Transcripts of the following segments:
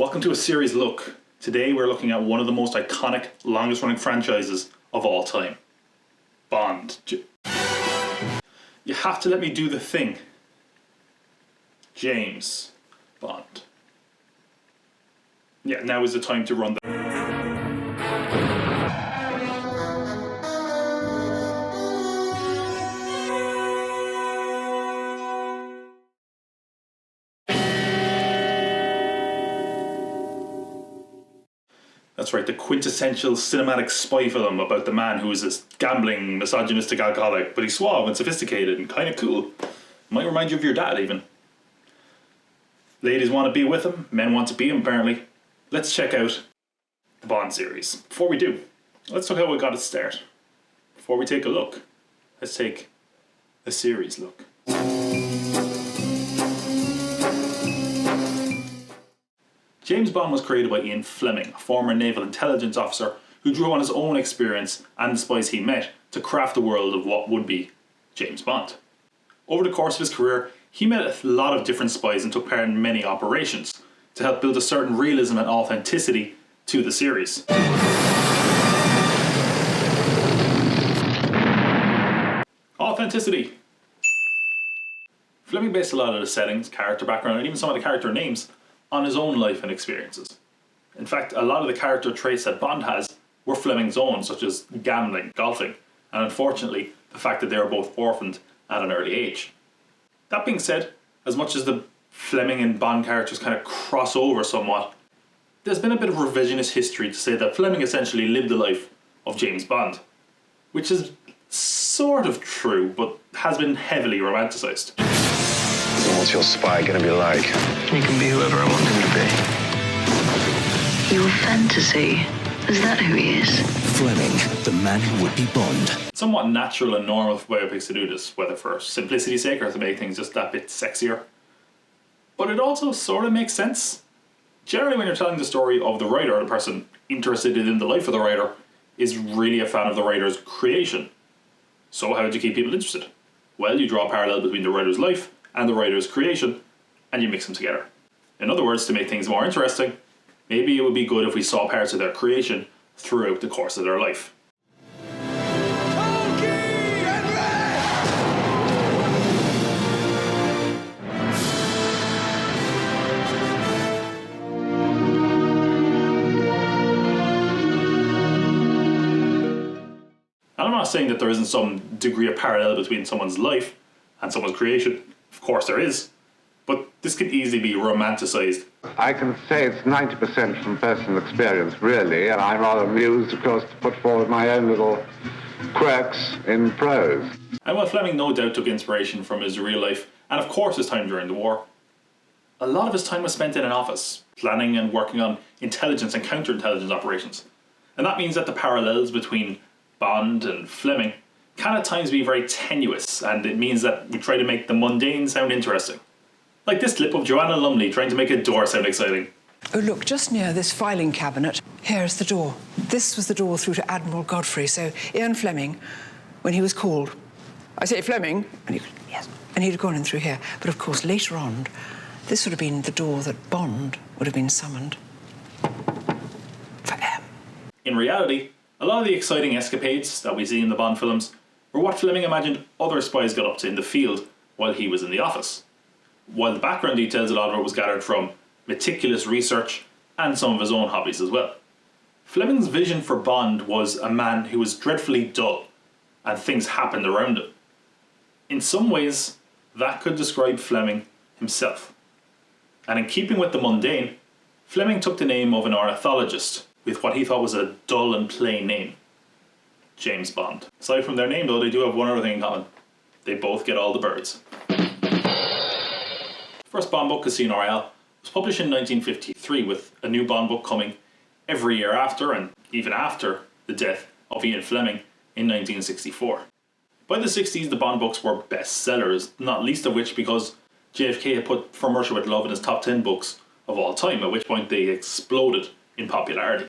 Welcome to a series look. Today we're looking at one of the most iconic, longest running franchises of all time. Bond. You have to let me do the thing. James Bond. Yeah, now is the time to run the... That's right, the quintessential cinematic spy film about the man who is a gambling, misogynistic alcoholic, but he's suave and sophisticated and kind of cool. Might remind you of your dad, even. Ladies want to be with him, men want to be him, apparently. Let's check out the Bond series. Before we do, let's look how it got its start. Before we take a look, let's take a series look. James Bond was created by Ian Fleming, a former naval intelligence officer who drew on his own experience and the spies he met to craft the world of what would be James Bond. Over the course of his career, he met a lot of different spies and took part in many operations to help build a certain realism and authenticity to the series. Authenticity! Fleming based a lot of the settings, character background, and even some of the character names on his own life and experiences. In fact, a lot of the character traits that Bond has were Fleming's own, such as gambling, golfing, and unfortunately, the fact that they were both orphaned at an early age. That being said, as much as the Fleming and Bond characters kind of cross over somewhat, there's been a bit of revisionist history to say that Fleming essentially lived the life of James Bond, which is sort of true, but has been heavily romanticised. What's your spy gonna be like? He can be whoever I want him to be. Your fantasy? Is that who he is? Fleming, the man who would be Bond. Somewhat natural and normal for biopics to do this, whether for simplicity's sake or to make things just that bit sexier. But it also sort of makes sense. Generally, when you're telling the story of the writer, the person interested in the life of the writer is really a fan of the writer's creation. So how do you keep people interested? Well, you draw a parallel between the writer's life and the writer's creation, and you mix them together. In other words, to make things more interesting, maybe it would be good if we saw parts of their creation throughout the course of their life. And I'm not saying that there isn't some degree of parallel between someone's life and someone's creation. Of course there is. But this can easily be romanticised. I can say it's 90% from personal experience, really, and I'm rather amused, of course, to put forward my own little quirks in prose. And while Fleming no doubt took inspiration from his real life, and of course his time during the war, a lot of his time was spent in an office, planning and working on intelligence and counterintelligence operations. And that means that the parallels between Bond and Fleming can at times be very tenuous, and it means that we try to make the mundane sound interesting. Like this clip of Joanna Lumley trying to make a door sound exciting. Oh look, just near this filing cabinet, here's the door. This was the door through to Admiral Godfrey, so Ian Fleming, when he was called, I say Fleming, yes, and he'd have gone in through here. But of course, later on, this would have been the door that Bond would have been summoned for M. In reality, a lot of the exciting escapades that we see in the Bond films were what Fleming imagined other spies got up to in the field while he was in the office. While the background details, a lot of it was gathered from meticulous research and some of his own hobbies as well. Fleming's vision for Bond was a man who was dreadfully dull and things happened around him. In some ways, that could describe Fleming himself. And in keeping with the mundane, Fleming took the name of an ornithologist with what he thought was a dull and plain name. James Bond. Aside from their name though, they do have one other thing in common. They both get all the birds. First Bond book, Casino Royale, was published in 1953 with a new Bond book coming every year after and even after the death of Ian Fleming in 1964. By the 60s the Bond books were bestsellers, not least of which because JFK had put From Russia with Love in his top 10 books of all time, at which point they exploded in popularity.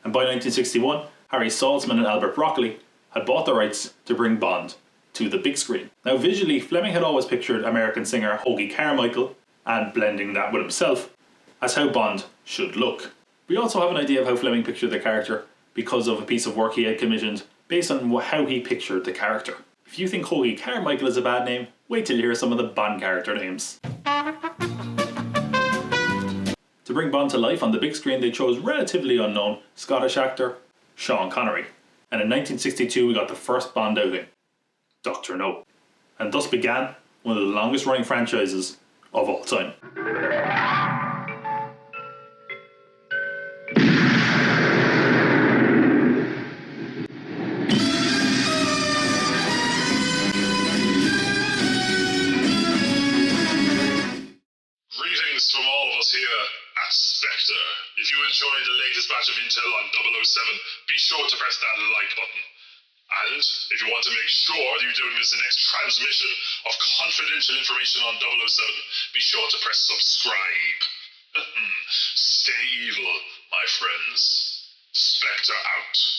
And by 1961, Harry Saltzman and Albert Broccoli had bought the rights to bring Bond to the big screen. Now visually, Fleming had always pictured American singer Hoagy Carmichael, and blending that with himself, as how Bond should look. We also have an idea of how Fleming pictured the character because of a piece of work he had commissioned based on how he pictured the character. If you think Hoagie Carmichael is a bad name, wait till you hear some of the Bond character names. To bring Bond to life on the big screen, they chose relatively unknown Scottish actor Sean Connery. And in 1962 we got the first Bond outing, Dr. No. And thus began one of the longest running franchises of all time. Greetings from all of us here at Spectre. If you enjoyed the latest batch of intel on 007, be sure to press that like button. And if you want to make sure that you don't miss the next transmission of confidential information on 007, be sure to press subscribe. Stay evil, my friends. Spectre out.